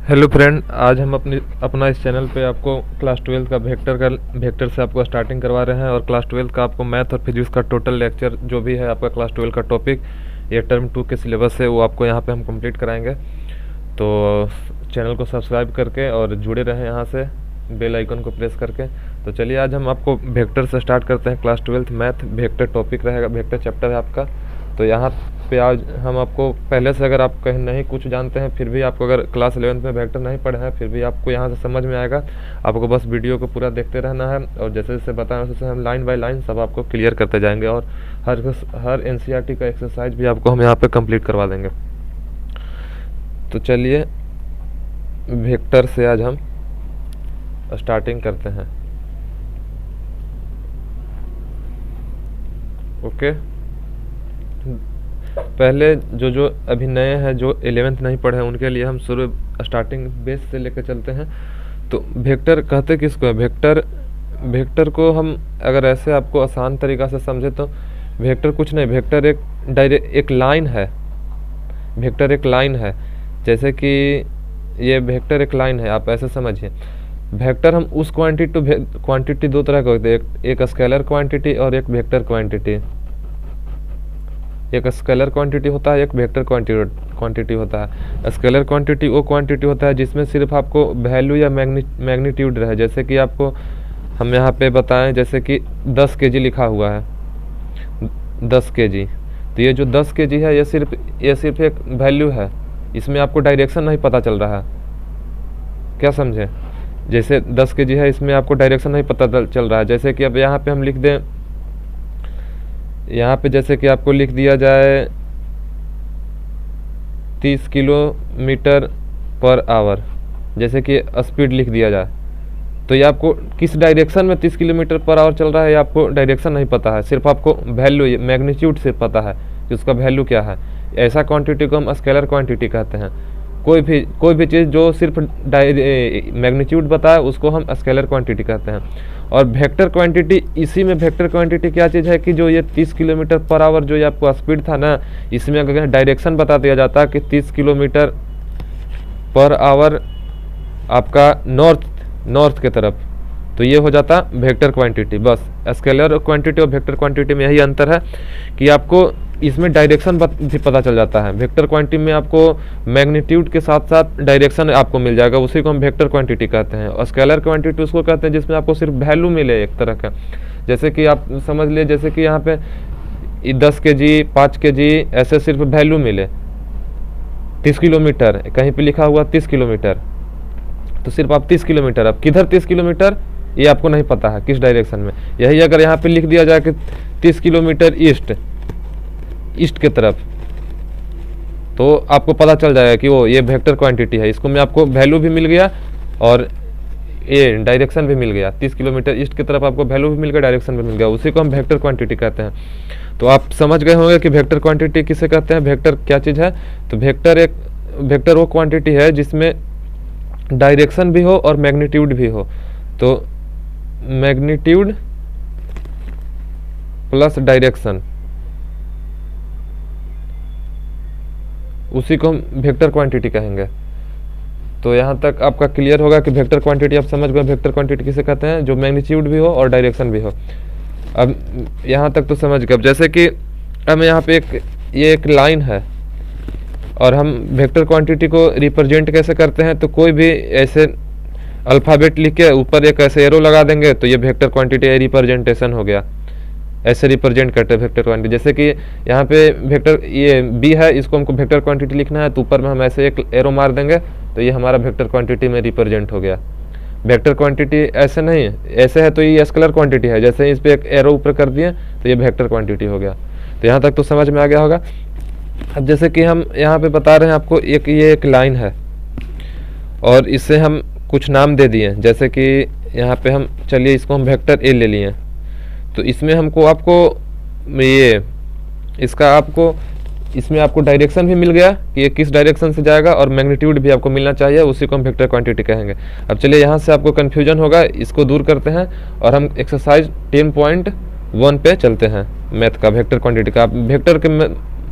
Hello friend, आज हम अपना इस चैनल पे आपको क्लास 12 का वेक्टर से आपको स्टार्टिंग करवा रहे हैं। और क्लास 12 का आपको मैथ और फिजिक्स का टोटल लेक्चर जो भी है आपका क्लास 12 का टॉपिक ये टर्म 2 के सिलेबस है वो आपको यहाँ पे हम कंप्लीट कराएंगे। तो चैनल को सब्सक्राइब करके और जुड़े रहें यहाँ से बेल आइकन को प्रेस करके। तो चलिए आज हम आपको वेक्टर से स्टार्ट करते हैं। क्लास 12 मैथ वेक्टर टॉपिक रहेगा, वेक्टर चैप्टर है आपका। तो यहाँ पे आज हम आपको पहले से अगर आप कहीं नहीं कुछ जानते हैं फिर भी आपको अगर क्लास 11 में वेक्टर नहीं पढ़े हैं फिर भी आपको यहाँ से समझ में आएगा। आपको बस वीडियो को पूरा देखते रहना है और जैसे जैसे बताएं वैसे हम लाइन बाय लाइन सब आपको क्लियर करते जाएंगे और हर एनसीईआरटी का एक्सरसाइज भी आपको हम यहाँ पे कंप्लीट करवा देंगे। तो चलिए वेक्टर से आज हम स्टार्टिंग करते हैं। ओके, पहले जो अभी नए हैं जो 11th नहीं पढ़े हैं उनके लिए हम शुरू स्टार्टिंग बेस से लेकर चलते हैं। तो वेक्टर कहते किसको है? वेक्टर को हम अगर ऐसे आपको आसान तरीक़ा से समझे तो वेक्टर कुछ नहीं, वेक्टर एक लाइन है। वेक्टर एक लाइन है, जैसे कि ये वेक्टर एक लाइन है, आप ऐसे समझिए। वेक्टर हम उस क्वांटिटी दो तरह के होते हैं, एक स्केलर क्वांटिटी और एक वेक्टर क्वांटिटी। एक स्केलर क्वांटिटी होता है, एक वेक्टर क्वांटिटी होता है। स्केलर क्वांटिटी वो क्वांटिटी होता है जिसमें सिर्फ आपको वैल्यू या मैग्नीट्यूड रहे। जैसे कि आपको हम यहाँ पे बताएं, जैसे कि 10 kg लिखा हुआ है, 10 kg। तो ये जो 10 kg है ये सिर्फ एक वैल्यू है, इसमें आपको डायरेक्शन नहीं पता चल रहा है। क्या समझे? जैसे 10 kg है, इसमें आपको डायरेक्शन नहीं पता चल रहा है। जैसे कि अब यहाँ पे हम लिख दें, यहाँ पे जैसे कि आपको लिख दिया जाए 30 किलोमीटर पर आवर, जैसे कि स्पीड लिख दिया जाए, तो ये आपको किस डायरेक्शन में 30 किलोमीटर पर आवर चल रहा है ये आपको डायरेक्शन नहीं पता है, सिर्फ आपको वैल्यू मैग्नीट्यूड से पता है कि उसका वैल्यू क्या है। ऐसा क्वांटिटी को हम स्केलर क्वांटिटी कहते हैं। कोई भी चीज़ जो सिर्फ मैग्नीट्यूड बताए उसको हम स्केलर क्वांटिटी कहते हैं। और वेक्टर क्वांटिटी, इसी में वेक्टर क्वांटिटी क्या चीज़ है कि जो ये 30 किलोमीटर पर आवर जो ये आपको स्पीड था ना, इसमें अगर डायरेक्शन बता दिया जाता कि 30 किलोमीटर पर आवर आपका नॉर्थ के तरफ, तो ये हो जाता वेक्टर क्वांटिटी। बस स्केलर क्वांटिटी और वेक्टर क्वांटिटी में यही अंतर है कि आपको इसमें डायरेक्शन भी पता चल जाता है। वेक्टर क्वांटिटी में आपको मैग्नीट्यूड के साथ साथ डायरेक्शन आपको मिल जाएगा, उसी को हम वेक्टर क्वांटिटी कहते हैं। और स्केलर क्वांटिटी उसको कहते हैं जिसमें आपको सिर्फ वैल्यू मिले एक तरह का। जैसे कि आप समझ लिए, जैसे कि यहाँ पे 10 kg 5 kg ऐसे सिर्फ वैल्यू मिले। 30 किलोमीटर कहीं पर लिखा हुआ 30 किलोमीटर, तो सिर्फ आप 30 किलोमीटर, अब किधर 30 किलोमीटर ये आपको नहीं पता है किस डायरेक्शन में। यही अगर यहाँ पे लिख दिया जाए कि 30 किलोमीटर ईस्ट के तरफ, तो आपको पता चल जाएगा कि वो ये वेक्टर क्वांटिटी है। इसको में आपको वैल्यू भी मिल गया और ये डायरेक्शन भी मिल गया। 30 किलोमीटर ईस्ट की तरफ आपको वैल्यू भी मिल गया, डायरेक्शन भी मिल गया, उसी को हम वेक्टर क्वांटिटी कहते हैं। तो आप समझ गए होंगे कि वेक्टर क्वांटिटी किसे कहते हैं, वेक्टर क्या चीज़ है। तो वेक्टर वो क्वांटिटी है जिसमें डायरेक्शन भी हो और मैग्नीट्यूड भी हो। तो मैग्नीट्यूड प्लस डायरेक्शन, उसी को हम वेक्टर क्वांटिटी कहेंगे। तो यहाँ तक आपका क्लियर होगा कि वेक्टर क्वांटिटी आप समझ गए वेक्टर क्वांटिटी किसे कहते हैं, जो मैग्नीट्यूड भी हो और डायरेक्शन भी हो। अब यहाँ तक तो समझ गए। अब जैसे कि अब यहाँ पे ये एक लाइन है और हम वेक्टर क्वांटिटी को रिप्रेजेंट कैसे करते हैं, तो कोई भी ऐसे अल्फ़ाबेट लिख के ऊपर एक ऐसे एरो लगा देंगे तो ये वेक्टर क्वांटिटी रिप्रेजेंटेशन हो गया। ऐसे रिप्रेजेंट करते हैं वेक्टर क्वांटिटी। जैसे कि यहाँ पे वेक्टर ये बी है, इसको हमको वेक्टर क्वांटिटी लिखना है, तो ऊपर में हम ऐसे एक एरो मार देंगे तो ये हमारा वेक्टर क्वांटिटी में रिप्रेजेंट हो गया। वेक्टर क्वांटिटी ऐसे नहीं है, ऐसे है तो ये स्केलर क्वांटिटी है, जैसे इस पर एक एरो ऊपर कर दिए तो ये वेक्टर क्वांटिटी हो गया। तो यहाँ तक तो समझ में आ गया होगा। अब जैसे कि हम यहाँ पे बता रहे हैं आपको ये एक लाइन है और इससे हम कुछ नाम दे दिए, जैसे कि यहाँ पे हम चलिए इसको हम वेक्टर ए ले लिए। तो इसमें इसमें आपको डायरेक्शन भी मिल गया कि ये किस डायरेक्शन से जाएगा और मैग्नीट्यूड भी आपको मिलना चाहिए, उसी को हम वेक्टर क्वांटिटी कहेंगे। अब चलिए यहाँ से आपको कन्फ्यूजन होगा, इसको दूर करते हैं और हम एक्सरसाइज 10.1 पे चलते हैं मैथ का, वेक्टर क्वांटिटी का। वेक्टर के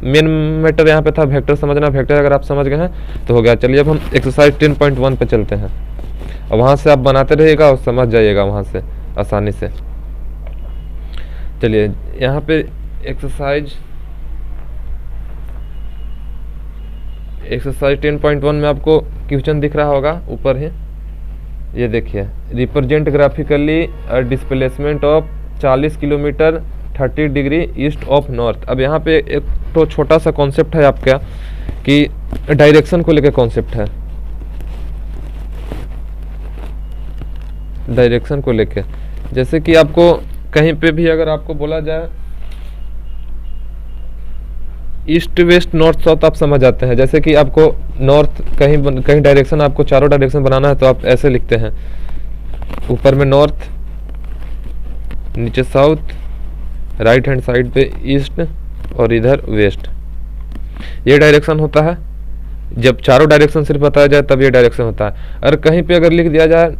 मेन मैटर यहाँ पे था वेक्टर समझना। वेक्टर अगर आप समझ गए हैं तो हो गया। चलिए अब हम एक्सरसाइज 10.1 पे चलते हैं और वहाँ से आप बनाते रहिएगा और समझ जाइएगा वहाँ से आसानी से। चलिए यहाँ पे एक्सरसाइज 10.1 में आपको क्वेश्चन दिख रहा होगा ऊपर ही, ये देखिए, represent graphically displacement of 40 kilometre 30 degree east of north. अब यहाँ पे एक तो छोटा सा कॉन्सेप्ट है आपका कि डायरेक्शन को लेकर कॉन्सेप्ट है, डायरेक्शन को लेके। जैसे कि आपको कहीं पे भी अगर आपको बोला जाए ईस्ट वेस्ट नॉर्थ साउथ आप समझ आते हैं। जैसे कि आपको नॉर्थ कहीं डायरेक्शन, आपको चारों डायरेक्शन बनाना है तो आप ऐसे लिखते हैं, ऊपर में नॉर्थ, नीचे साउथ, राइट हैंड साइड पे ईस्ट और इधर वेस्ट। ये डायरेक्शन होता है। जब चारों डायरेक्शन सिर्फ बताया जाए तब ये डायरेक्शन होता है। और कहीं पे अगर लिख दिया जाए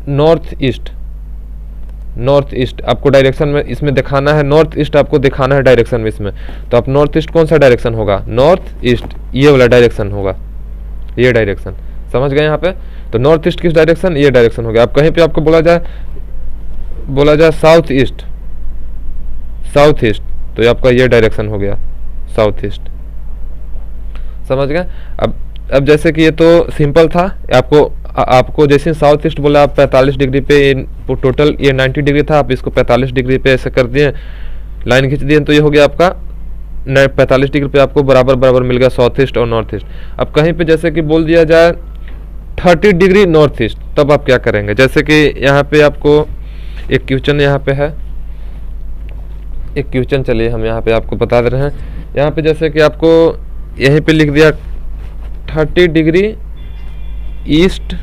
नॉर्थ ईस्ट, नॉर्थ ईस्ट आपको डायरेक्शन में इसमें दिखाना है, नॉर्थ ईस्ट आपको दिखाना है डायरेक्शन में इसमें, तो आप नॉर्थ ईस्ट कौन सा डायरेक्शन होगा? नॉर्थ ईस्ट, ये वाला डायरेक्शन होगा, ये डायरेक्शन। समझ गए यहाँ पे? तो नॉर्थ ईस्ट किस डायरेक्शन? ये डायरेक्शन हो गया। अब कहीं पे आपको बोला जाए साउथ ईस्ट, साउथ ईस्ट, तो ये आपका ये डायरेक्शन हो गया, साउथ ईस्ट। समझ गए? अब जैसे कि ये तो सिंपल था, आपको जैसे साउथ ईस्ट बोला आप 45 डिग्री पे, टोटल ये 90 डिग्री था, आप इसको 45 डिग्री पे ऐसे कर दिए, लाइन खींच दिए, तो ये हो गया आपका 45 डिग्री पे आपको बराबर बराबर मिल गया साउथ ईस्ट और नॉर्थ ईस्ट। अब कहीं पे जैसे कि बोल दिया जाए 30 डिग्री नॉर्थ ईस्ट, तब आप क्या करेंगे? जैसे कि यहाँ पे आपको एक क्वेश्चन यहाँ पे है, एक क्वेश्चन, चलिए हम यहाँ पे आपको बता दे रहे हैं। यहाँ पे जैसे कि आपको यहीं पे लिख दिया 30 डिग्री ईस्ट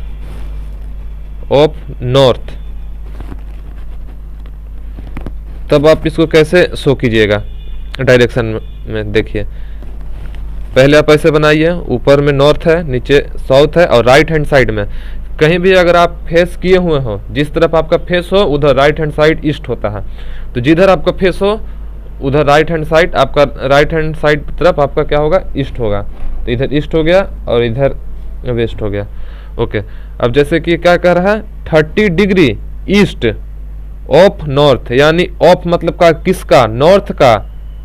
ऑफ नॉर्थ, तब आप इसको कैसे शो कीजिएगा डायरेक्शन में? देखिए पहले आप ऐसे बनाइए, ऊपर में नॉर्थ है, नीचे साउथ है, और राइट हैंड साइड में कहीं भी अगर आप फेस किए हुए हो, जिस तरफ आपका फेस हो उधर राइट हैंड साइड ईस्ट होता है। तो जिधर आपका फेस हो उधर राइट हैंड साइड, आपका राइट हैंड साइड तरफ आपका क्या होगा? ईस्ट होगा। तो इधर ईस्ट हो गया और इधर वेस्ट हो गया। ओके, अब जैसे कि क्या कह रहा है 30 डिग्री ईस्ट ऑफ नॉर्थ, यानी ऑफ मतलब का किसका? नॉर्थ का।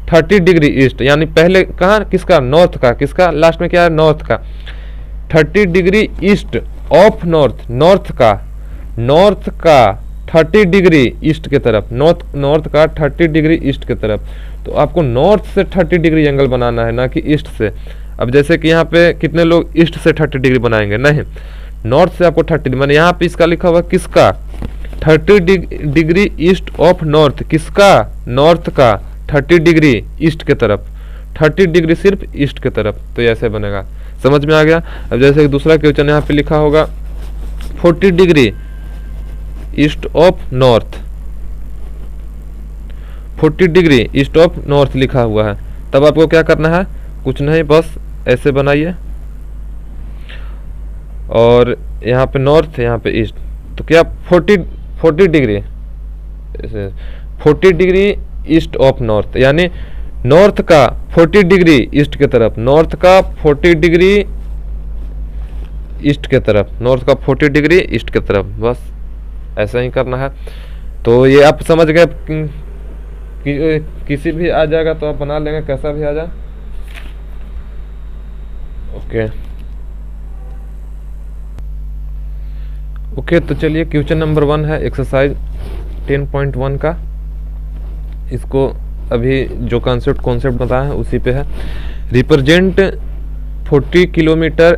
30 डिग्री ईस्ट यानी पहले कहाँ किसका? नॉर्थ का। किसका? लास्ट में क्या है? नॉर्थ का। 30 degree east of north, north का 30 डिग्री ईस्ट के तरफ, नॉर्थ का 30 डिग्री ईस्ट के तरफ। तो आपको नॉर्थ से 30 डिग्री एंगल बनाना है, ना कि ईस्ट से। अब जैसे कि यहाँ पे कितने लोग ईस्ट से 30 डिग्री बनाएंगे? नहीं, नॉर्थ से आपको 30 मैंने यहाँ पे इसका लिखा हुआ किसका? 30 डिग्री ईस्ट ऑफ नॉर्थ, किसका? नॉर्थ का 30 डिग्री ईस्ट के तरफ, 30 डिग्री सिर्फ ईस्ट के तरफ। तो ऐसे बनेगा। समझ में आ गया? अब जैसे कि दूसरा क्वेश्चन यहाँ पे लिखा होगा 40 degree east of north, 40 degree east of north लिखा हुआ है, तब आपको क्या करना है? कुछ नहीं, बस ऐसे बनाइए, और यहाँ पे नॉर्थ, यहाँ पे ईस्ट, तो क्या 40 degree 40 degree east of north, यानी नॉर्थ का 40 डिग्री ईस्ट के तरफ, नॉर्थ का 40 डिग्री ईस्ट के तरफ, नॉर्थ का 40 डिग्री ईस्ट के तरफ। बस ऐसा ही करना है। तो ये आप समझ गए कि किसी भी आ जाएगा तो आप बना लेंगे, कैसा भी आ जाए। ओके, तो चलिए क्वेश्चन नंबर 1 है एक्सरसाइज 10.1 का। इसको अभी जो कॉन्सेप्ट बताया है उसी पे है। रिप्रेजेंट 40 किलोमीटर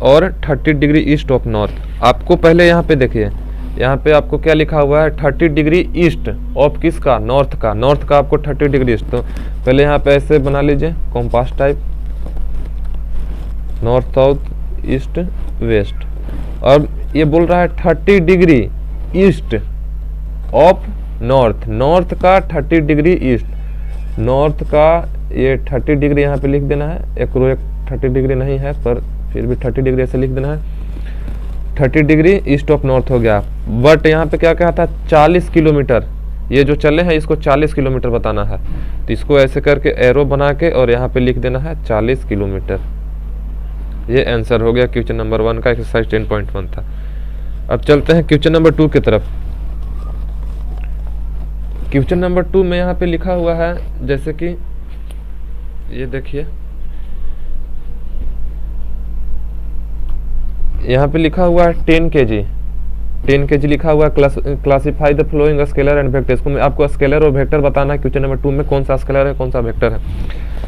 और 30 डिग्री ईस्ट ऑफ नॉर्थ। आपको पहले यहाँ पे देखिए, यहाँ पे आपको क्या लिखा हुआ है? 30 डिग्री ईस्ट ऑफ किसका? नॉर्थ का। नॉर्थ का आपको 30 डिग्री ईस्ट। तो पहले यहाँ पे ऐसे बना लीजिए compass type, north south east west. और ये बोल रहा है 30 degree east of north, north का 30 डिग्री ईस्ट, नॉर्थ का ये 30 डिग्री यहाँ पे लिख देना है। एक रो 30 डिग्री नहीं है पर फिर भी 30 डिग्री ऐसे लिख देना है। 30 डिग्री ईस्ट ऑफ नॉर्थ हो गया। बट यहाँ पे क्या कहा था? 40 किलोमीटर, ये जो चले हैं इसको 40 किलोमीटर बताना है, तो इसको ऐसे करके एरो बना के और यहाँ पे लिख देना है 40 किलोमीटर। ये आंसर हो गया क्वेश्चन नंबर 1 का, एक्सरसाइज 10.1 था। अब चलते हैं क्वेश्चन नंबर 2 की तरफ। क्वेश्चन नंबर 2 में यहाँ पे लिखा हुआ है, जैसे कि ये देखिए, यहाँ पे लिखा हुआ है 10 kg लिखा हुआ है। Classify the flowing scalar and vector. इसको आपको स्केलर और वेक्टर बताना है क्वेश्चन नंबर 2 में, कौन सा स्केलर है कौन सा वेक्टर है।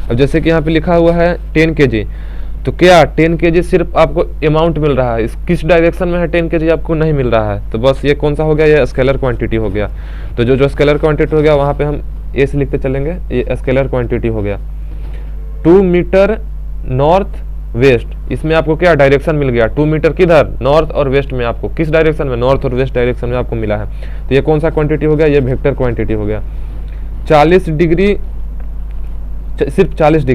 अब जैसे कि यहाँ पे लिखा हुआ है 10 kg, तो क्या 10 kg सिर्फ आपको अमाउंट मिल रहा है, इस किस डायरेक्शन में है 10 kg आपको नहीं मिल रहा है, तो बस ये कौन सा हो गया, ये स्केलर क्वांटिटी हो गया। तो जो स्केलर क्वांटिटी हो गया वहाँ पे हम ए से लिखते चलेंगे, ये स्केलर क्वांटिटी हो गया। 2 मीटर नॉर्थ वेस्ट, इसमें आपको क्या डायरेक्शन मिल गया, 2 मीटर किधर, नॉर्थ और वेस्ट में, आपको किस डायरेक्शन में, नॉर्थ और वेस्ट डायरेक्शन में आपको मिला है, तो ये कौन सा क्वांटिटी हो गया, ये वेक्टर क्वांटिटी हो गया। 40 डिग्री, सिर्फ 40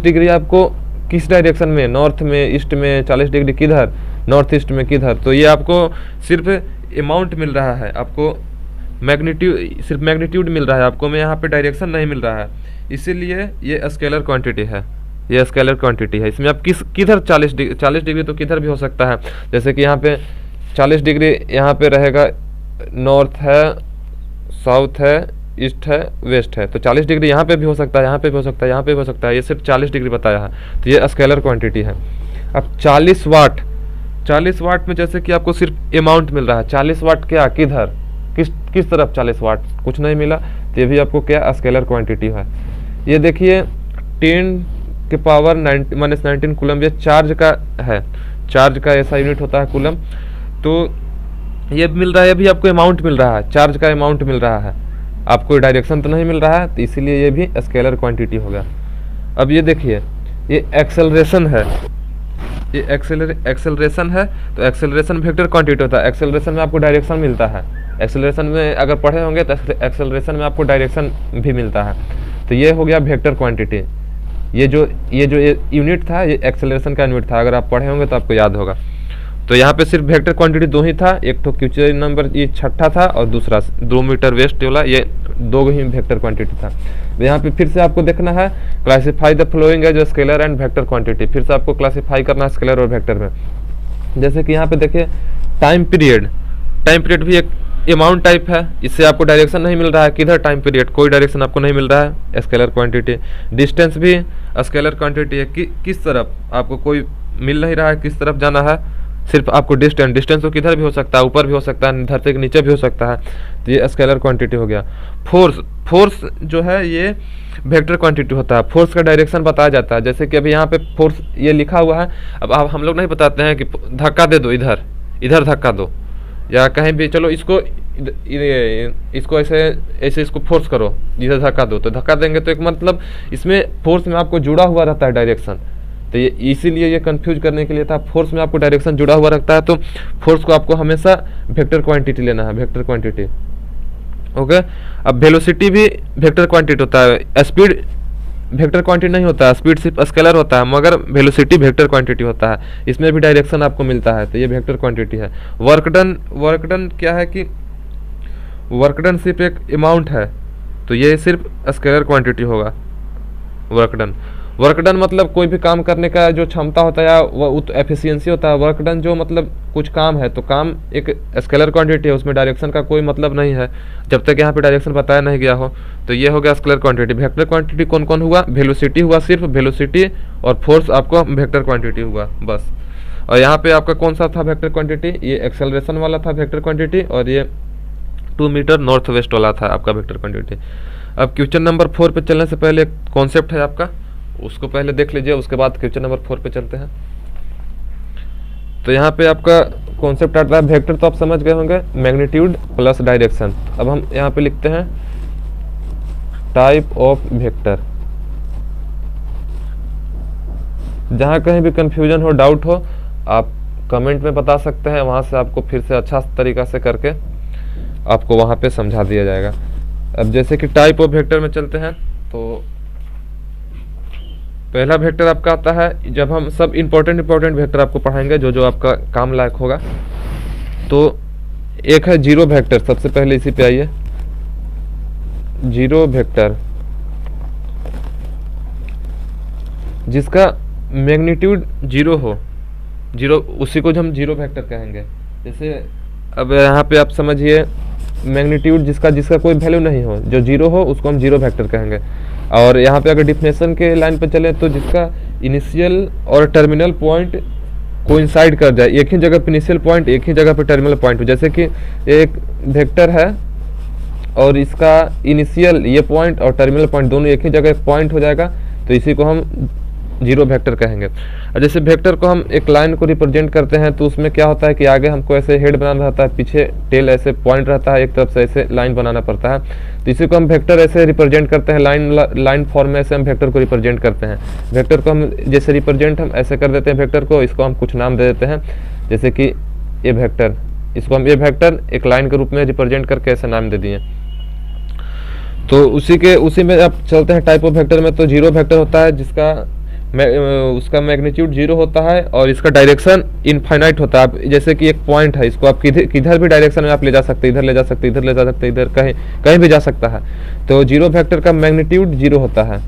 डिग्री आपको किस डायरेक्शन में, नॉर्थ में, ईस्ट में, 40 डिग्री किधर, नॉर्थ ईस्ट में किधर, तो ये आपको सिर्फ अमाउंट मिल रहा है, आपको मैग्नीट्यूड, सिर्फ मैग्नीट्यूड मिल रहा है आपको, में यहाँ पे डायरेक्शन नहीं मिल रहा है, इसीलिए ये स्केलर क्वांटिटी है, ये स्केलर क्वांटिटी है। इसमें आप किधर 40 डिग्री तो किधर भी हो सकता है, जैसे कि यहाँ पे 40 डिग्री यहाँ पे रहेगा, नॉर्थ है, साउथ है, ईस्ट है, वेस्ट है, तो 40 डिग्री यहाँ पे भी हो सकता है, यहाँ पे भी हो सकता है, यहाँ पे भी हो सकता है, ये सिर्फ 40 डिग्री बताया है, तो ये स्केलर क्वांटिटी है। अब 40 वाट में जैसे कि आपको सिर्फ अमाउंट मिल रहा है, 40 वाट क्या, किधर, किस तरफ 40 वाट, कुछ नहीं मिला, तो ये भी आपको क्या स्केलर क्वांटिटी है। ये देखिए 10 के पावर -19 कूलम, ये चार्ज का है, चार्ज का ऐसा यूनिट होता है कूलम, तो ये मिल रहा है, ये भी आपको अमाउंट मिल रहा है, चार्ज का अमाउंट मिल रहा है, आपको डायरेक्शन तो नहीं मिल रहा है, तो इसीलिए ये भी स्केलर क्वांटिटी होगा। अब ये देखिए, ये एक्सेलरेशन है, ये एक्सेलरेशन है, तो एक्सेलरेशन वेक्टर क्वांटिटी होता है। एक्सेलरेशन में आपको डायरेक्शन मिलता है, एक्सेलरेशन में अगर पढ़े होंगे तो एक्सेलरेशन में आपको डायरेक्शन भी मिलता है, तो ये हो गया वेक्टर क्वांटिटी। ये जो यूनिट था, ये एक्सेलरेशन का यूनिट था, अगर आप पढ़े होंगे तो आपको याद होगा। तो यहाँ पे सिर्फ वेक्टर क्वांटिटी 2 ही था, एक तो क्वेश्चन नंबर ये 6ठा था, और दूसरा 2 मीटर वेस्ट वाला, ये 2 ही वेक्टर क्वांटिटी था। यहाँ पे फिर से आपको देखना है, classify the following as scalar and vector quantity, फिर से आपको क्लासिफाई करना है स्केलर और वेक्टर में। जैसे कि यहाँ पे देखिए टाइम पीरियड भी एक अमाउंट टाइप है, इससे आपको डायरेक्शन नहीं मिल रहा है, किधर टाइम पीरियड, कोई डायरेक्शन आपको नहीं मिल रहा है, स्केलर क्वांटिटी। डिस्टेंस भी स्केलर क्वांटिटी है, किस तरफ आपको कोई मिल नहीं रहा है, किस तरफ जाना है, सिर्फ आपको डिस्टेंस तो किधर भी हो सकता है, ऊपर भी हो सकता है, धरती के नीचे भी हो सकता है, तो ये स्केलर क्वांटिटी हो गया। फोर्स जो है ये वेक्टर क्वांटिटी होता है, फोर्स का डायरेक्शन बताया जाता है। जैसे कि अभी यहाँ पे फोर्स ये लिखा हुआ है, अब आप हम लोग नहीं बताते हैं कि धक्का दे दो, इधर धक्का दो, या कहीं भी चलो इसको ऐसे इसको फोर्स करो, इधर धक्का दो, तो धक्का देंगे तो एक मतलब इसमें फोर्स में आपको जुड़ा हुआ रहता है डायरेक्शन, तो ये इसीलिए ये कंफ्यूज करने के लिए था। फोर्स में आपको डायरेक्शन जुड़ा हुआ रखता है, तो फोर्स को आपको हमेशा वेक्टर क्वांटिटी लेना है, वेक्टर क्वांटिटी। ओके, अब वेलोसिटी भी वेक्टर क्वांटिटी होता है, स्पीड वेक्टर क्वांटिटी नहीं होता है, स्पीड सिर्फ स्केलर होता है, मगर वेलोसिटी वेक्टर क्वांटिटी होता है, इसमें भी डायरेक्शन आपको मिलता है, तो ये वेक्टर क्वांटिटी है। वर्क डन क्या है कि वर्क डन सिर्फ एक अमाउंट है, तो ये सिर्फ स्केलर क्वांटिटी होगा। वर्क डन मतलब कोई भी काम करने का जो क्षमता होता है, या वो एफिशिएंसी होता है। वर्क डन जो मतलब कुछ काम है, तो काम एक स्केलर क्वांटिटी है, उसमें डायरेक्शन का कोई मतलब नहीं है, जब तक यहाँ पे डायरेक्शन बताया नहीं गया हो, तो ये हो गया स्केलर क्वांटिटी। वेक्टर क्वांटिटी कौन कौन हुआ, वेलोसिटी हुआ, सिर्फ वेलोसिटी, और फोर्स आपको वेक्टर क्वांटिटी हुआ बस। और यहाँ पे आपका कौन सा था वेक्टर क्वांटिटी, ये एक्सेलरेशन वाला था वेक्टर क्वांटिटी, और ये 2 मीटर नॉर्थ वेस्ट वाला था आपका वेक्टर क्वांटिटी। अब क्वेश्चन नंबर 4 पे चलने से पहले एक कॉन्सेप्ट है आपका, उसको पहले देख लीजिए, उसके बाद क्वेश्चन नंबर 4 पे चलते हैं। तो यहाँ पे आपका कॉन्सेप्ट आता है, वेक्टर तो आप समझ गए होंगे, मैग्नीट्यूड प्लस डायरेक्शन। अब हम यहाँ पे लिखते हैं टाइप ऑफ वेक्टर। जहाँ कहीं भी कंफ्यूजन हो, डाउट हो, आप कमेंट में बता सकते हैं, वहाँ से आपको फिर से अच्छा तरीका से करके आपको वहाँ पे समझा दिया जाएगा। अब जैसे कि टाइप ऑफ वेक्टर में चलते हैं, तो पहला वेक्टर आपका आता है, जब हम सब इम्पोर्टेंट वेक्टर आपको पढ़ाएंगे, जो आपका काम लायक होगा, तो एक है जीरो वेक्टर। सबसे पहले इसी पे आइए, जीरो वेक्टर जिसका मैग्नीट्यूड जीरो हो, जीरो, उसी को हम जीरो वेक्टर कहेंगे। जैसे अब यहाँ पे आप समझिए मैग्नीट्यूड जिसका कोई वैल्यू नहीं हो, जो जीरो हो, उसको हम जीरो वेक्टर कहेंगे। और यहाँ पे अगर डिफिनेशन के लाइन पे चले तो जिसका इनिशियल और टर्मिनल पॉइंट कोइंसाइड कर जाए, एक ही जगह पे इनिशियल पॉइंट, एक ही जगह पे टर्मिनल पॉइंट हो। जैसे कि एक वेक्टर है और इसका इनिशियल ये पॉइंट और टर्मिनल पॉइंट दोनों एक ही जगह पॉइंट हो जाएगा, तो इसी को हम जीरो वेक्टर कहेंगे। और जैसे वेक्टर को हम एक लाइन को रिप्रेजेंट करते हैं तो उसमें क्या होता है कि आगे हमको ऐसे हेड बनाना रहता है, पीछे टेल ऐसे पॉइंट रहता है, एक तरफ से ऐसे लाइन बनाना पड़ता है। तो इसी को हम वेक्टर ऐसे रिप्रेजेंट करते हैं, लाइन फॉर्म में ऐसे हम वेक्टर को रिप्रेजेंट करते हैं। वेक्टर को हम जैसे रिप्रेजेंट हम ऐसे कर देते हैं वेक्टर को, इसको हम कुछ नाम दे देते हैं, जैसे कि ए वेक्टर, इसको हम ए वेक्टर एक लाइन के रूप में रिप्रेजेंट करके ऐसे नाम दे दिए। तो उसी में अब चलते हैं टाइप ऑफ वेक्टर में। तो जीरो वेक्टर होता है जिसका उसका मैग्नीट्यूड जीरो होता है और इसका डायरेक्शन इनफाइनाइट होता है। जैसे कि एक पॉइंट है, इसको आप किधर भी डायरेक्शन में आप ले जा सकते हैं, इधर ले जा सकते हैं, इधर ले जा सकते हैं, इधर कहीं भी जा सकता है। तो जीरो वेक्टर का मैग्नीट्यूड जीरो होता है।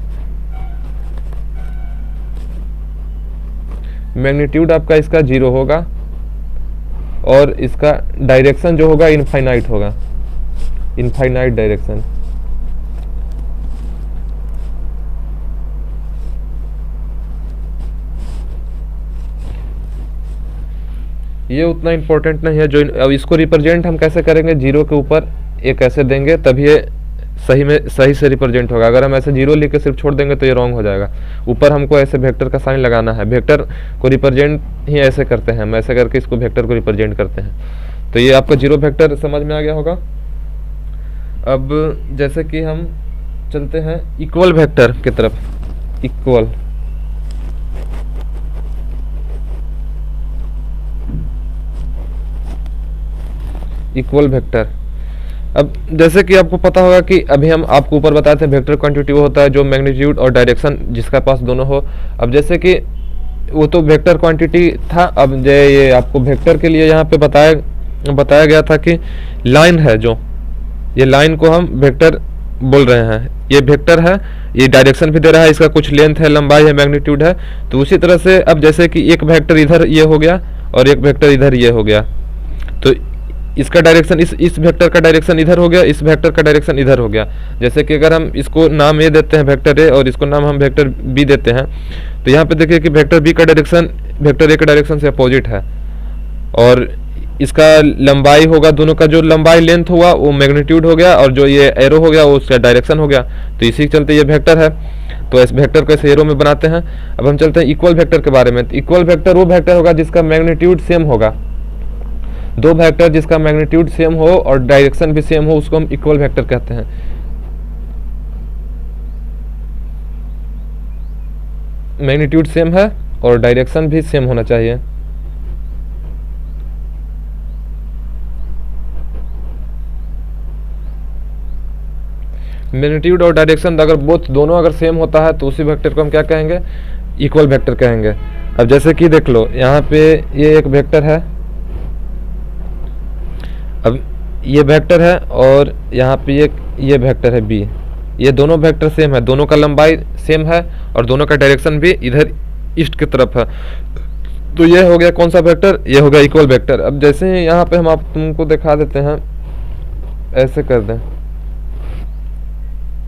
मैग्नीट्यूड आपका इसका जीरो होगा और इसका डायरेक्शन जो होगा इनफाइनाइट होगा, इनफाइनाइट डायरेक्शन। ये उतना इम्पोर्टेंट नहीं है। जो अब इसको रिप्रेजेंट हम कैसे करेंगे, जीरो के ऊपर एक ऐसे देंगे तब ये सही से रिप्रेजेंट होगा। अगर हम ऐसे जीरो लिख के सिर्फ छोड़ देंगे तो ये रॉन्ग हो जाएगा। ऊपर हमको ऐसे वेक्टर का साइन लगाना है। वेक्टर को रिप्रेजेंट ही ऐसे करते हैं, हम ऐसे करके इसको वेक्टर को रिप्रेजेंट करते हैं। तो ये आपका जीरो वेक्टर समझ में आ गया होगा। अब जैसे कि हम चलते हैं इक्वल वेक्टर की तरफ। इक्वल वेक्टर, अब जैसे कि आपको पता होगा कि अभी हम आपको ऊपर बताए थे वेक्टर क्वांटिटी वो होता है जो मैग्नीट्यूड और डायरेक्शन जिसका पास दोनों हो। अब जैसे कि वो तो वेक्टर क्वांटिटी था, अब ये आपको वेक्टर के लिए यहाँ पे बताया गया था कि लाइन है, जो ये लाइन को हम वेक्टर बोल रहे हैं। ये वेक्टर है, ये डायरेक्शन भी दे रहा है, इसका कुछ लेंथ है, लंबाई है, मैग्नीट्यूड है। तो उसी तरह से अब जैसे कि एक वेक्टर इधर ये हो गया और एक वेक्टर इधर ये हो गया, तो इसका डायरेक्शन इस वेक्टर का डायरेक्शन इधर हो गया, इस वेक्टर का डायरेक्शन इधर हो गया। जैसे कि अगर हम इसको नाम ए देते हैं वेक्टर ए और इसको नाम हम वेक्टर बी देते हैं, तो यहाँ पे देखिए कि वेक्टर बी का डायरेक्शन वेक्टर ए के डायरेक्शन से अपोजिट है और इसका लंबाई होगा, दोनों का जो लंबाई लेंथ हुआ वो मैग्नीट्यूड हो गया और जो ये एरो हो गया वो उसका डायरेक्शन हो गया। तो इसी के चलते ये वेक्टर है। तो इस वेक्टर को ऐसे एरो में बनाते हैं। अब हम चलते हैं इक्वल वेक्टर के बारे में। इक्वल वेक्टर वो वेक्टर होगा जिसका मैग्नीट्यूड सेम होगा। दो वेक्टर जिसका मैग्नीट्यूड सेम हो और डायरेक्शन भी सेम हो उसको हम इक्वल वेक्टर कहते हैं। मैग्नीट्यूड सेम है और डायरेक्शन भी सेम होना चाहिए। मैग्नीट्यूड और डायरेक्शन अगर दोनों अगर सेम होता है तो उसी वेक्टर को हम क्या कहेंगे, इक्वल वेक्टर कहेंगे। अब जैसे कि देख लो यहाँ पे ये एक वेक्टर है, अब ये वेक्टर है और यहाँ पे ये वेक्टर है बी। ये दोनों वेक्टर सेम है, दोनों का लंबाई सेम है और दोनों का डायरेक्शन भी इधर ईस्ट की तरफ है। तो ये हो गया कौन सा वेक्टर, ये हो गया इक्वल वेक्टर। अब जैसे ही यहाँ पे हम आप तुमको दिखा देते हैं, ऐसे कर दें,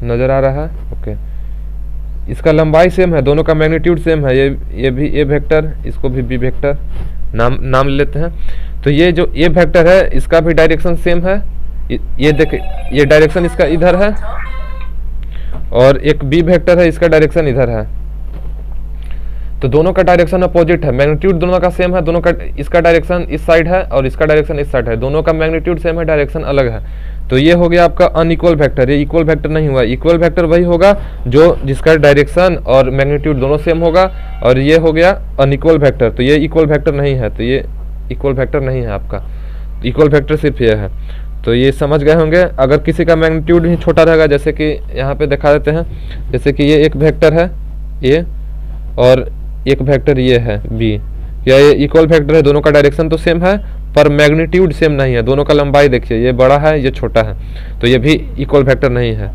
नजर आ रहा है, ओके। इसका लंबाई सेम है, दोनों का मैग्नीट्यूड सेम है। ये भी ए वेक्टर, इसको भी बी वेक्टर नाम लेते हैं। तो ये जो ए वेक्टर है इसका भी डायरेक्शन सेम है। ये देखिए ये डायरेक्शन इसका इधर है और एक बी वेक्टर है, इसका डायरेक्शन इधर है। तो दोनों का डायरेक्शन अपोजिट है, मैग्नीट्यूड दोनों का सेम है, दोनों का इसका डायरेक्शन इस साइड है और इसका डायरेक्शन इस साइड है, दोनों का मैग्नीट्यूड सेम है, डायरेक्शन अलग है। तो ये हो गया आपका अनइक्वल वेक्टर। ये इक्वल वेक्टर नहीं हुआ। इक्वल वेक्टर वही होगा जो जिसका डायरेक्शन और मैग्नीट्यूड दोनों सेम होगा, और ये हो गया अनइक्वल वेक्टर। तो ये इक्वल वेक्टर नहीं है, तो ये इक्वल वेक्टर नहीं है आपका। इक्वल वेक्टर सिर्फ ये है। तो ये समझ गए होंगे। अगर किसी का मैग्नीट्यूड ही छोटा रहेगा, जैसे कि यहाँ पे दिखा देते हैं, जैसे कि ये एक वेक्टर है ए और एक वेक्टर ये है बी, क्या ये इक्वल वेक्टर है? दोनों का डायरेक्शन तो सेम है पर मैग्नीट्यूड सेम नहीं है। दोनों का लंबाई देखिए, ये बड़ा है ये छोटा है, तो ये भी इक्वल वेक्टर नहीं है।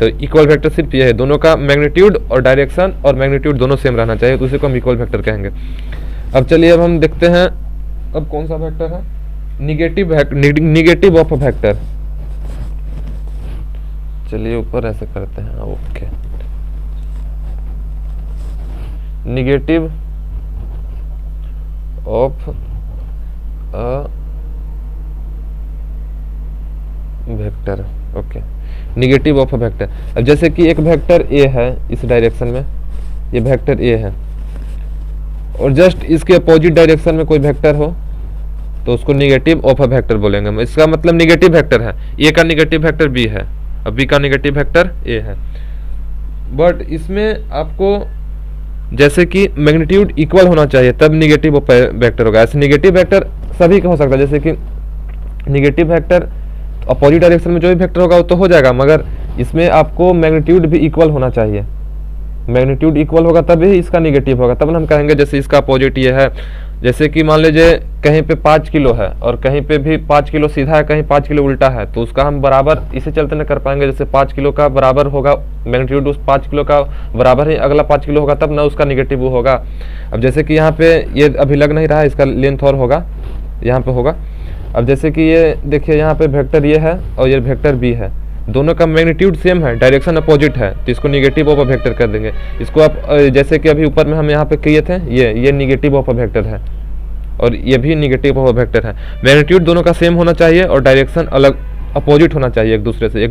तो इक्वल वेक्टर सिर्फ ये है, दोनों का मैग्नीट्यूड और डायरेक्शन और मैग्नीट्यूड दोनों सेम रहना चाहिए, तो उसी को हम इक्वल वेक्टर कहेंगे। अब चलिए अब हम देखते हैं अब कौन सा वेक्टर है, निगेटिव ऑफ वेक्टर। चलिए ऊपर ऐसे करते हैं, okay. Negative of a vector, okay, negative of a vector. अब जैसे कि एक वेक्टर ए है इस डायरेक्शन में, ये वेक्टर ए है, और जस्ट इसके अपोजिट डायरेक्शन में कोई वेक्टर हो तो उसको निगेटिव ऑफ अ वेक्टर बोलेंगे। इसका मतलब निगेटिव वेक्टर है, ए का निगेटिव वेक्टर बी है और बी का निगेटिव वेक्टर ए है। बट इसमें आपको जैसे कि मैग्नीट्यूड इक्वल होना चाहिए तब निगेटिव ऑफ वेक्टर होगा। ऐसे निगेटिव वेक्टर सभी का हो सकता है, जैसे कि निगेटिव वेक्टर अपोजिट डायरेक्शन में जो भी वेक्टर होगा वो तो हो जाएगा, मगर इसमें आपको मैग्नीट्यूड भी इक्वल होना चाहिए। मैग्नीट्यूड इक्वल होगा तभी इसका निगेटिव होगा, तब हम कहेंगे जैसे इसका अपोजिट ये है, जैसे कि मान लीजिए कहीं पे 5 किलो है और कहीं पे भी 5 किलो सीधा है, कहीं 5 किलो उल्टा है, तो उसका हम बराबर इसे चलते न कर पाएंगे। जैसे 5 किलो का बराबर होगा मैग्नीट्यूड उस 5 किलो का बराबर ही अगला 5 किलो होगा, तब ना उसका निगेटिव होगा। अब जैसे कि यहाँ पे ये अभी लग नहीं रहा है, इसका लेंथ और होगा, यहाँ पे होगा। अब जैसे कि ये देखिए यहाँ पे वेक्टर ये है और ये वेक्टर बी है, दोनों का मैग्नीट्यूड सेम है, डायरेक्शन अपोजिट है, तो इसको निगेटिव ऑफ अ वेक्टर कर देंगे। इसको आप जैसे कि अभी ऊपर में हम यहाँ पे किए थे, ये निगेटिव ऑफ अ वेक्टर है और ये भी निगेटिव ऑफ अ वेक्टर है। मैग्नीट्यूड दोनों का सेम होना चाहिए और डायरेक्शन अलग अपोजिट होना चाहिए, एक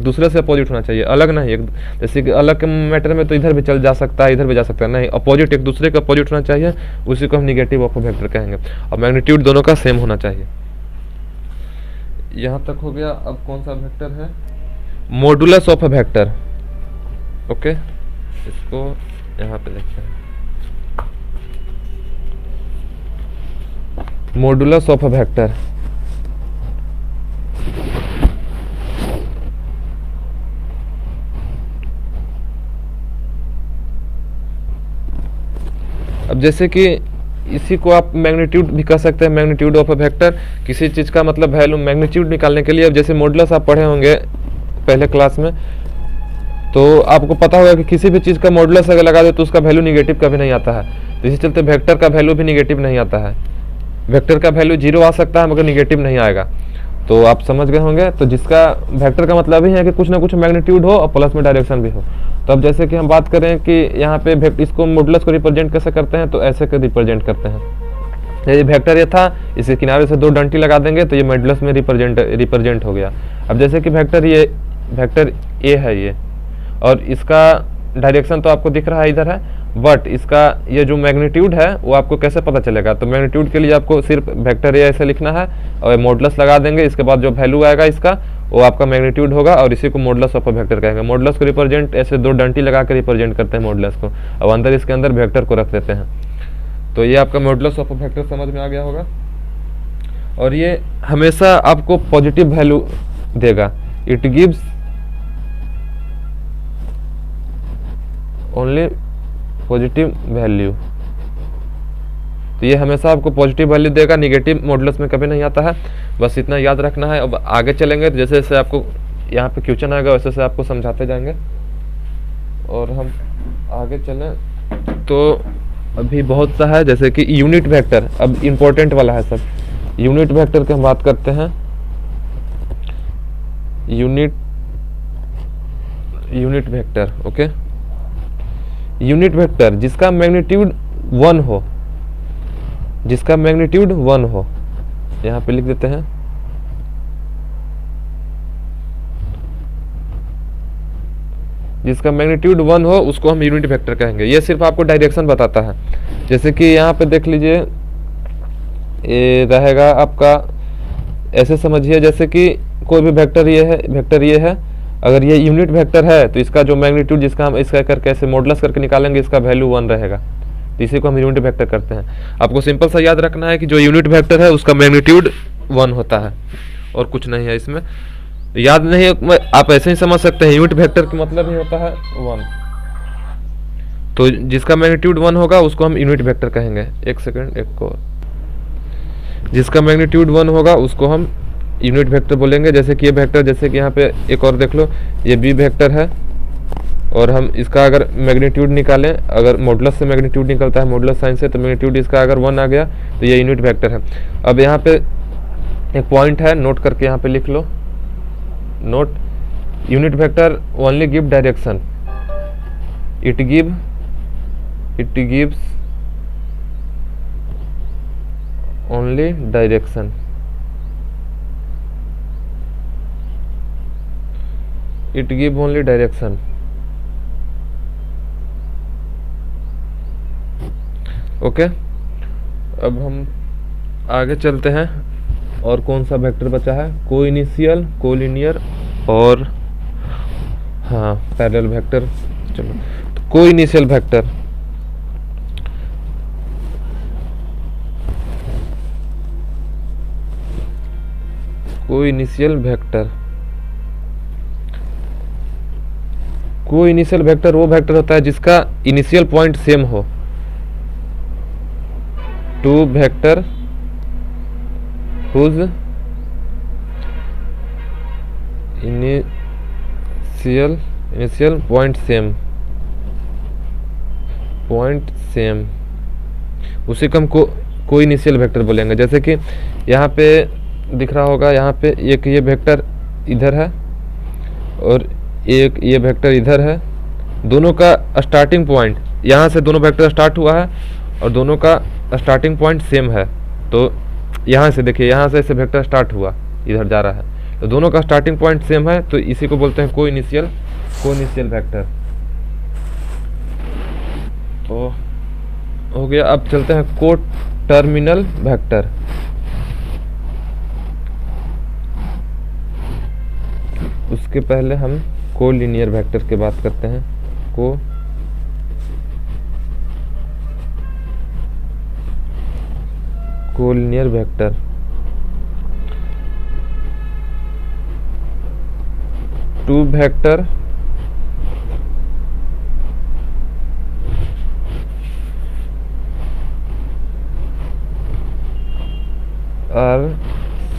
दूसरे से अपोजिट होना चाहिए, अलग नहीं। जैसे कि अलग के मैटर में तो इधर भी चल जा सकता है, इधर भी जा सकता है, नहीं, अपोजिट एक दूसरे का अपोजिट होना चाहिए, उसी को हम निगेटिव ऑफ अ वेक्टर कहेंगे। और मैग्नीट्यूड दोनों का सेम होना चाहिए। यहाँ तक हो गया। अब कौन सा वेक्टर है, modulus of a vector, okay, इसको यहाँ पे देखते हैं, मॉडुलस ऑफ अ वेक्टर। अब जैसे कि इसी को आप मैग्नीट्यूड भी कह सकते हैं, मैग्नीट्यूड ऑफ अ वेक्टर, किसी चीज़ का मतलब वैल्यू मैग्नीट्यूड निकालने के लिए। अब जैसे मॉडुलस आप पढ़े होंगे पहले क्लास में, तो आपको पता होगा कि किसी भी चीज़ का मॉडुलस अगर लगा दे तो उसका वैल्यू निगेटिव कभी नहीं आता है। तो इसी चलते वेक्टर का वैल्यू भी निगेटिव नहीं आता है, वेक्टर का वैल्यू 0 आ सकता है मगर निगेटिव नहीं आएगा। तो आप समझ गए होंगे। तो जिसका वेक्टर का मतलब ही है कि कुछ ना कुछ मैग्नीट्यूड हो और प्लस में डायरेक्शन भी हो। तो अब जैसे कि हम बात करें कि यहाँ पे इसको मॉडुलस को रिप्रेजेंट कैसे करते हैं, तो ऐसे के रिप्रेजेंट करते हैं। ये वेक्टर ये था, इसके किनारे से 2 डंटी लगा देंगे तो ये मॉडुलस में रिप्रेजेंट हो गया। अब जैसे कि वेक्टर ए है ये, और इसका डायरेक्शन तो आपको दिख रहा है इधर है, बट इसका ये जो मैग्नीट्यूड है वो आपको कैसे पता चलेगा। तो मैग्नीट्यूड के लिए आपको सिर्फ वेक्टर ए ऐसे लिखना है और मॉडुलस लगा देंगे, इसके बाद जो वैल्यू आएगा इसका वो आपका मैग्नीट्यूड होगा और इसी को मॉडुलस ऑफ अ वेक्टर कहेंगे। मॉडुलस को रिप्रेजेंट ऐसे 2 डंटी लगा कर रिप्रेजेंट करते हैं मॉडुलस को, और अंदर इसके अंदर वेक्टर को रख देते हैं। तो ये आपका मॉडुलस ऑफ अ वेक्टर समझ में आ गया होगा। और ये हमेशा आपको पॉजिटिव वैल्यू देगा, it gives only positive value. तो ये हमेशा आपको पॉजिटिव वैल्यू देगा, निगेटिव मॉडुलस में कभी नहीं आता है। बस इतना याद रखना है। अब आगे चलेंगे तो जैसे जैसे आपको यहाँ पे क्वेश्चन आएगा वैसे वैसे आपको समझाते जाएंगे। और हम आगे चलें तो अभी बहुत सा है, जैसे कि यूनिट वेक्टर, अब इम्पोर्टेंट वाला है सब। यूनिट वेक्टर की हम बात करते हैं। Unit vector, okay. Unit vector जिसका मैग्नीट्यूड 1 हो, जिसका मैग्नीट्यूड 1 हो, यहाँ पे लिख देते हैं। जिसका मैग्नीट्यूड 1 हो उसको हम यूनिट वेक्टर कहेंगे। ये सिर्फ आपको डायरेक्शन बताता है। जैसे कि यहाँ पे देख लीजिए, ये रहेगा आपका, ऐसे समझिए जैसे कि कोई भी वेक्टर ये है, अगर ये यूनिट वेक्टर है तो इसका जो मैग्नीट्यूड, जिसका हम इसका करके ऐसे मॉडुलस करके निकालेंगे, इसका वैल्यू 1 रहेगा। तो इसी को हम यूनिट वेक्टर करते हैं। आपको सिंपल सा याद रखना है कि जो यूनिट वेक्टर है उसका मैग्नीट्यूड 1 होता है और कुछ नहीं है इसमें। याद नहीं, आप ऐसे ही समझ सकते हैं, यूनिट वेक्टर का मतलब ही होता है 1। तो जिसका मैग्नीट्यूड 1 होगा उसको हम यूनिट वेक्टर कहेंगे। एक सेकंड, एक को, जिसका मैग्नीट्यूड 1 होगा उसको हम यूनिट वेक्टर बोलेंगे। जैसे कि ये वेक्टर, जैसे कि यहाँ पे एक और देख लो, ये बी वेक्टर है और हम इसका अगर मैग्नीट्यूड निकालें, अगर मॉडुलस से मैग्नीट्यूड निकलता है मॉडुलस साइन से, तो मैग्नीट्यूड इसका अगर 1 आ गया तो ये यूनिट वेक्टर है। अब यहाँ पे एक पॉइंट है, नोट करके यहाँ पे लिख लो, note, unit vector only give direction, it gives only direction, it give only direction. Okay, अब हम आगे चलते हैं। और कौन सा वेक्टर बचा है? को इनिशियल, कोलिनियर और हाँ पैरेलल वेक्टर। चलो, तो co-initial vector, co-initial vector, co-initial vector वो वेक्टर होता है जिसका इनिशियल पॉइंट सेम हो। Two vector whose initial point same, उसी को हम को इनिशियल वेक्टर बोलेंगे। जैसे कि यहाँ पे दिख रहा होगा, यहाँ पे एक ये वेक्टर इधर है और एक ये वेक्टर इधर है, दोनों का स्टार्टिंग पॉइंट, यहाँ से दोनों वेक्टर स्टार्ट हुआ है और दोनों का स्टार्टिंग पॉइंट सेम है। तो यहाँ से देखिए, यहाँ से वेक्टर स्टार्ट हुआ, इधर जा रहा है, तो दोनों का स्टार्टिंग पॉइंट सेम है, तो इसी को बोलते हैं को इनिशियल वेक्टर। तो हो गया। अब चलते हैं को टर्मिनल वेक्टर। उसके पहले हम को लीनियर वेक्टर की बात करते हैं। Collinear vector, two vector are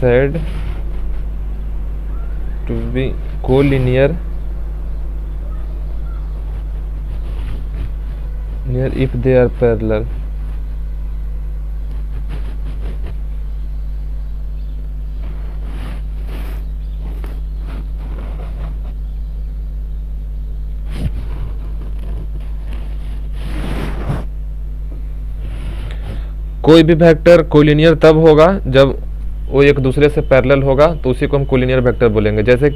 said to be collinear if they are parallel। कोई भी वेक्टर कोलिनियर तब होगा जब वो एक दूसरे से पैरेलल होगा, तो उसी को हम कोलिनियर वेक्टर बोलेंगे। जैसे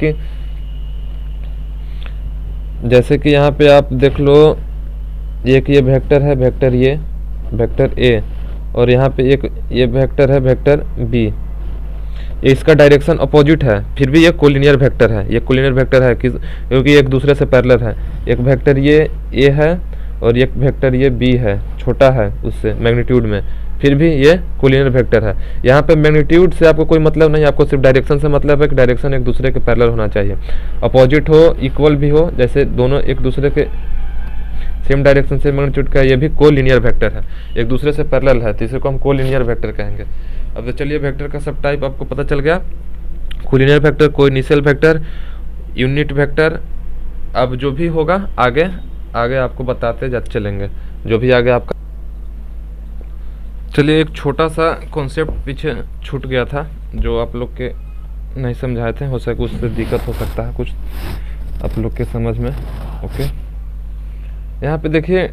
कि यहाँ पे आप देख लो, एक ये वेक्टर है, वेक्टर ए, और यहाँ पे एक ये वेक्टर है, वेक्टर बी। इसका डायरेक्शन अपोजिट है, फिर भी ये कोलिनियर वेक्टर है। ये कोलिनियर वेक्टर है क्योंकि एक दूसरे से पैरेलल है। एक वेक्टर ये ए है और एक वेक्टर ये बी है, छोटा है उससे मैग्नीट्यूड में, फिर भी ये कोलिनियर वेक्टर है। यहाँ पे मैग्नीट्यूड से आपको कोई मतलब नहीं, आपको सिर्फ डायरेक्शन से मतलब है कि डायरेक्शन एक दूसरे के पैरेलल होना चाहिए, अपोजिट हो, इक्वल भी हो, जैसे दोनों एक दूसरे के सेम डायरेक्शन से मैग्नीट्यूड का, ये भी कोलिनियर वेक्टर है, एक दूसरे से पैरेलल है, तो इसे को हम कोलिनियर वेक्टर कहेंगे। अब तो चलिए वेक्टर का सब टाइप आपको पता चल गया, collinear vector, co-initial vector, unit vector. अब जो भी होगा आगे आपको बताते जाते चलेंगे, जो भी आगे आपका। चलिए, एक छोटा सा कॉन्सेप्ट पीछे छूट गया था जो आप लोग के नहीं समझाए थे, हो सके उससे दिक्कत हो सकता है कुछ आप लोग के समझ में। ओके, यहाँ पे देखिए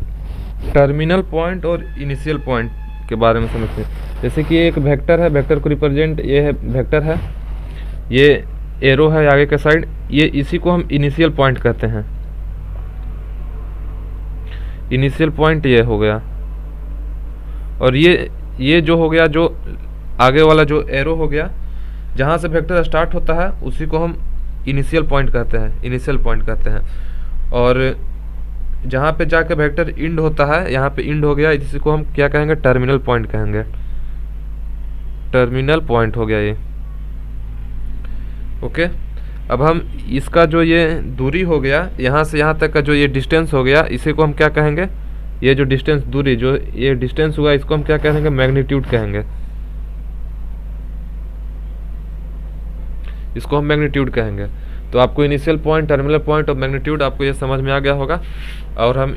टर्मिनल पॉइंट और इनिशियल पॉइंट के बारे में समझते हैं। जैसे कि एक वेक्टर है, वेक्टर को रिप्रेजेंट, ये है वेक्टर है, ये एरो है आगे के साइड, ये इसी को हम इनिशियल पॉइंट कहते हैं। इनिशियल पॉइंट ये हो गया, और ये जो हो गया, जो आगे वाला जो एरो हो गया, जहाँ से वेक्टर स्टार्ट होता है उसी को हम इनिशियल पॉइंट कहते हैं। और जहाँ पे जाके वेक्टर इंड होता है, यहाँ पे इंड हो गया, इसी को हम क्या कहेंगे? टर्मिनल पॉइंट कहेंगे। टर्मिनल पॉइंट हो गया ये। ओके, अब हम इसका जो ये दूरी हो गया, यहाँ से यहाँ तक का जो ये डिस्टेंस हो गया, इसी को हम क्या कहेंगे? ये जो डिस्टेंस, दूरी, जो ये डिस्टेंस हुआ, इसको हम क्या कहेंगे? मैग्नीट्यूड कहेंगे। इसको हम मैग्नीट्यूड कहेंगे। तो आपको इनिशियल पॉइंट, टर्मिनल पॉइंट और मैग्नीट्यूड आपको ये समझ में आ गया होगा। और हम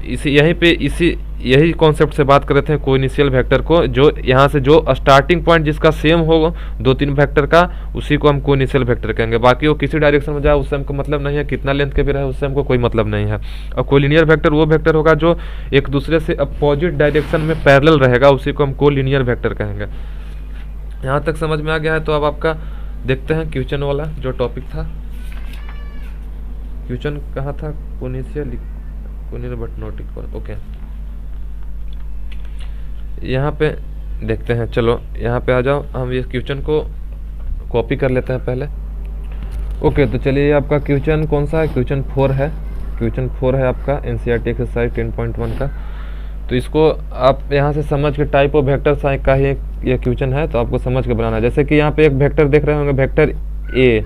यही कॉन्सेप्ट से बात कर रहे थे को इनिशियल वेक्टर को, जो यहाँ से जो स्टार्टिंग पॉइंट जिसका सेम हो 2-3 वेक्टर का, उसी को हम को इनिशियल वेक्टर कहेंगे। बाकी वो किसी डायरेक्शन में जाए उससे हमको मतलब नहीं है, कितना लेंथ के भी रहे उससे हमको कोई मतलब नहीं है। और कोलिनियर वेक्टर वो वेक्टर होगा जो एक दूसरे से अपोजिट डायरेक्शन में पैरेलल रहेगा, उसी को हम कोलिनियर वेक्टर कहेंगे। यहाँ तक समझ में आ गया है। तो अब आपका देखते हैं क्वेश्चन वाला जो टॉपिक था। क्वेश्चन कहाँ था? कोनिशियल बट नॉट इक्वल। ओके, यहाँ पे देखते हैं। चलो यहाँ पे आ जाओ, हम ये क्वेश्चन को कॉपी कर लेते हैं पहले। ओके, तो चलिए ये आपका क्वेश्चन कौन सा है? क्वेश्चन 4 है। क्वेश्चन 4 है आपका एनसीईआरटी एक्सरसाइज 10.1 का। तो इसको आप यहाँ से समझ के टाइप ऑफ वेक्टर का ही ये क्वेश्चन है, तो आपको समझ के बनाना है। जैसे कि यहाँ पे एक वेक्टर देख रहे होंगे, वेक्टर ए,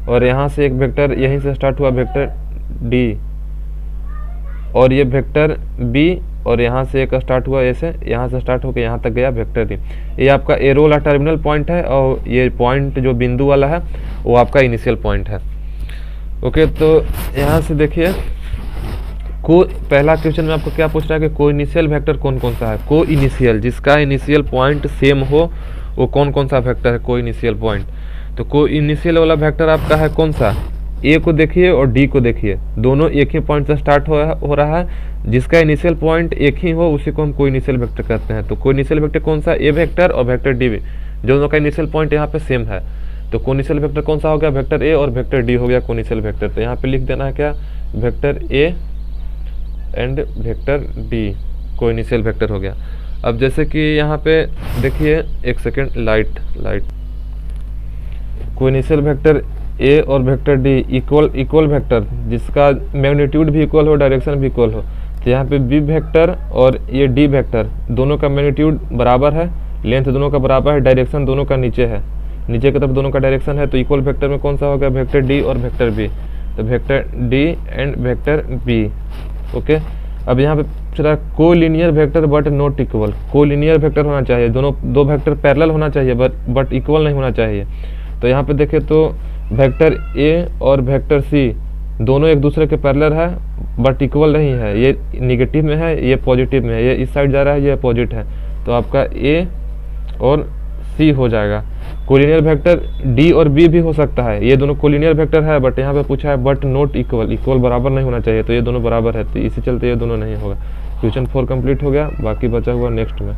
और यहाँ से एक वेक्टर यहीं से स्टार्ट हुआ वेक्टर डी, और ये वेक्टर बी, और यहाँ से एक स्टार्ट हुआ ऐसे, यहाँ से स्टार्ट होकर यहाँ तक गया वेक्टर डी। ये आपका एरो वाला टर्मिनल पॉइंट है, और ये पॉइंट जो बिंदु वाला है वो आपका इनिशियल पॉइंट है। ओके, तो यहाँ से देखिए पहला क्वेश्चन में आपको क्या पूछ रहा है कि को इनिशियल वेक्टर कौन कौन सा है? को इनिशियल, जिसका इनिशियल पॉइंट सेम हो, वो कौन कौन सा वेक्टर है? को इनिशियल पॉइंट। तो को इनिशियल वाला वेक्टर आपका है कौन सा? ए को देखिए और डी को देखिए, दोनों एक ही पॉइंट से स्टार्ट हो रहा है। जिसका इनिशियल पॉइंट एक ही हो उसी को हम को इनिशियल वेक्टर कहते हैं। तो को इनिशियल वेक्टर कौन सा? ए वेक्टर और वेक्टर डी, दोनों का इनिशियल पॉइंट यहाँ पे सेम है। तो को इनिशियल वेक्टर कौन सा हो गया? वेक्टर ए और वेक्टर डी हो गया को इनिशियल वेक्टर। तो यहाँ पे लिख देना है क्या? Vector A and vector D को इनिशियल वेक्टर हो गया। अब जैसे कि यहाँ पे देखिए, एक सेकेंड, लाइट को इनिशियल वेक्टर ए और वेक्टर डी इक्वल वेक्टर, जिसका मैग्नीट्यूड भी इक्वल हो, डायरेक्शन भी इक्वल हो। तो यहाँ पे बी वेक्टर और ये डी वेक्टर दोनों का मैग्नीट्यूड बराबर है, लेंथ दोनों का बराबर है, डायरेक्शन दोनों का नीचे है, नीचे की तरफ दोनों का डायरेक्शन है। तो इक्वल वेक्टर में कौन सा होगा? वेक्टर डी और वेक्टर बी। तो vector D and vector B. Okay, अब यहाँ पे चला collinear vector but not equal. Collinear vector होना चाहिए, दोनों दो वेक्टर पैरेलल होना चाहिए बट इक्वल नहीं होना चाहिए। तो यहाँ पे देखें तो वेक्टर ए और वेक्टर सी दोनों एक दूसरे के पैरेलल है बट इक्वल नहीं है। ये निगेटिव में है, ये पॉजिटिव में है, ये इस साइड जा रहा है, ये अपोजिट है। तो आपका ए और सी हो जाएगा। कोलिनियर वेक्टर डी और बी भी हो सकता है, ये दोनों कोलिनियर वेक्टर है, बट यहाँ पे पूछा है बट नॉट इक्वल, इक्वल बराबर नहीं होना चाहिए। तो ये दोनों बराबर है, तो इसी चलते ये दोनों नहीं होगा। क्वेश्चन 4 कंप्लीट हो गया, बाकी बचा हुआ नेक्स्ट में।